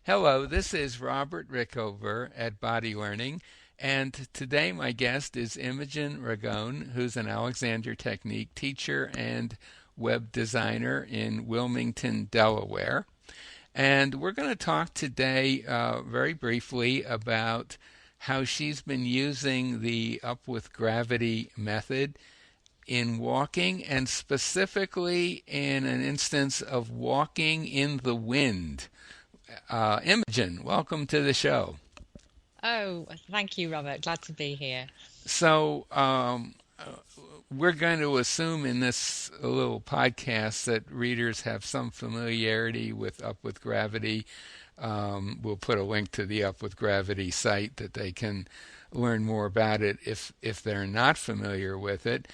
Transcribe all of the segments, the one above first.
Hello, this is Robert Rickover at Body Learning, and today my guest is Imogen Ragone, who's an Alexander Technique teacher and web designer in Wilmington, Delaware. And we're going to talk today very briefly about how she's been using the Up with Gravity method in walking, and specifically in an instance of walking in the wind. Imogen, welcome to the show. Oh, thank you, Robert. Glad to be here. So, we're going to assume in this little podcast that readers have some familiarity with Up with Gravity. We'll put a link to the Up with Gravity site that they can learn more about it if they're not familiar with it.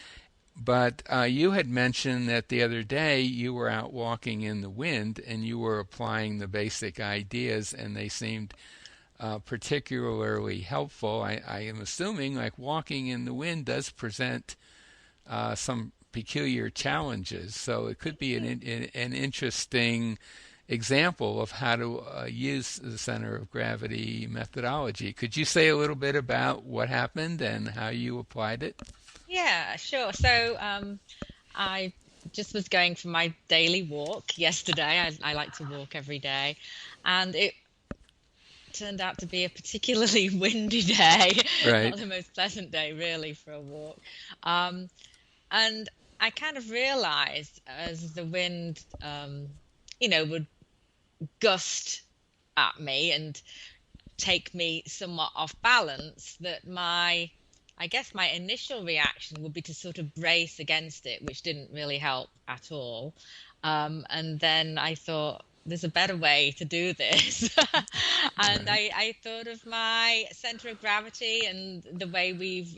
But you had mentioned that the other day you were out walking in the wind and you were applying the basic ideas, and they seemed particularly helpful. I am assuming like walking in the wind does present some peculiar challenges, so it could be an interesting example of how to use the center of gravity methodology. Could you say a little bit about what happened and how you applied it? Yeah, sure. I just was going for my daily walk yesterday. I like to walk every day, and it turned out to be a particularly windy day, Right. not the most pleasant day, really, for a walk. Um, and I kind of realized as the wind, would gust at me and take me somewhat off balance, that I guess my initial reaction would be to sort of brace against it, which didn't really help at all. And then I thought, there's a better way to do this. And Right. I thought of my center of gravity and the way we've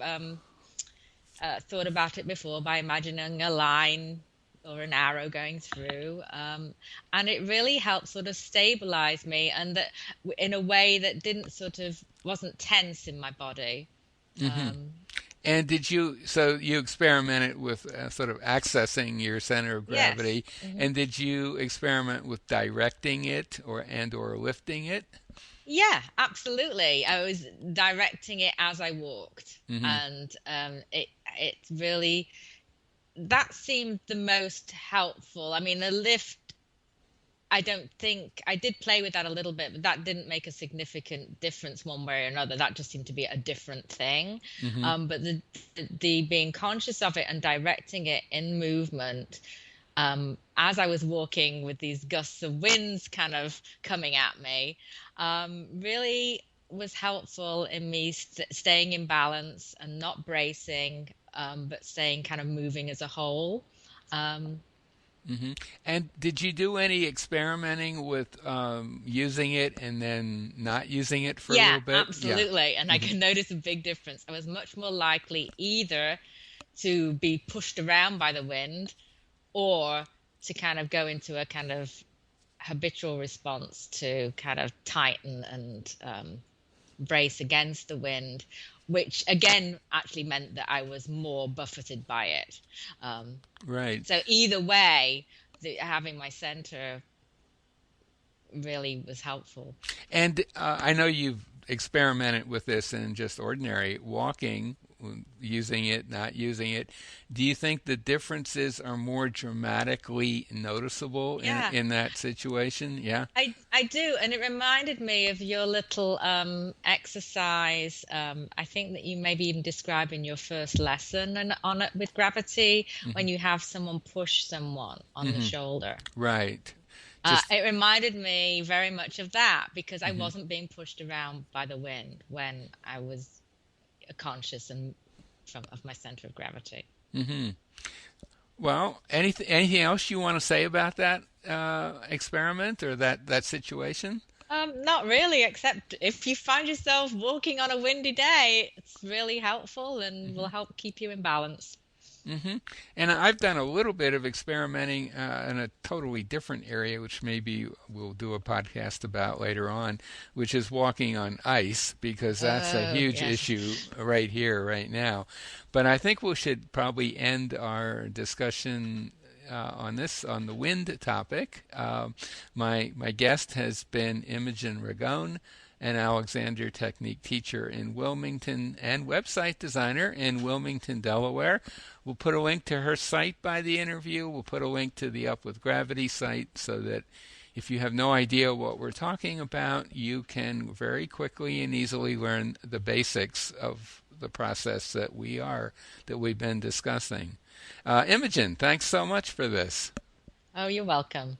thought about it before by imagining a line or an arrow going through. And it really helped sort of stabilize me, and that in a way that didn't sort of wasn't tense in my body. hmm Um, And so you experimented with sort of accessing your center of yes. gravity, and did you experiment with directing it or lifting it? Yeah, absolutely. I was directing it as I walked, hmm and it really that seemed the most helpful. I mean, the lift, I don't think I did play with that a little bit, but that didn't make a significant difference one way or another. That just seemed to be a different thing. hmm But the being conscious of it and directing it in movement, as I was walking with these gusts of winds kind of coming at me, really was helpful in me staying in balance and not bracing, but staying kind of moving as a whole. Um, hmm And did you do any experimenting with using it and then not using it for a yeah, little bit? Yeah. absolutely. And I hmm can notice a big difference. I was much more likely either to be pushed around by the wind or to kind of go into a kind of habitual response to kind of tighten and brace against the wind, which again actually meant that I was more buffeted by it. Um, Right. so either way, having my center really was helpful. And I know you've experimented with this in just ordinary walking, using it, not using it. Do you think the differences are more dramatically noticeable Yeah, in that situation? Yeah. I do, and it reminded me of your little exercise. I think that you maybe even describe in your first lesson and on it with gravity hmm when you have someone push someone on the hmm shoulder. Right. Just. It reminded me very much of that because I hmm wasn't being pushed around by the wind when I was conscious and of my center of gravity. hmm Well, anything else you want to say about that experiment or that situation? Not really, except if you find yourself walking on a windy day, it's really helpful and will help keep you in balance. hmm And I've done a little bit of experimenting in a totally different area, which maybe we'll do a podcast about later on, which is walking on ice, because that's a Oh, huge yes. issue right here, right now. But I think we should probably end our discussion on the wind topic. My guest has been Imogen Ragone, an Alexander Technique teacher in Wilmington and website designer in Wilmington, Delaware. We'll put a link to her site by the interview. We'll put a link to the Up with Gravity site so that if you have no idea what we're talking about, you can very quickly and easily learn the basics of the process that we've been discussing. Imogen, thanks so much for this. Oh, you're welcome.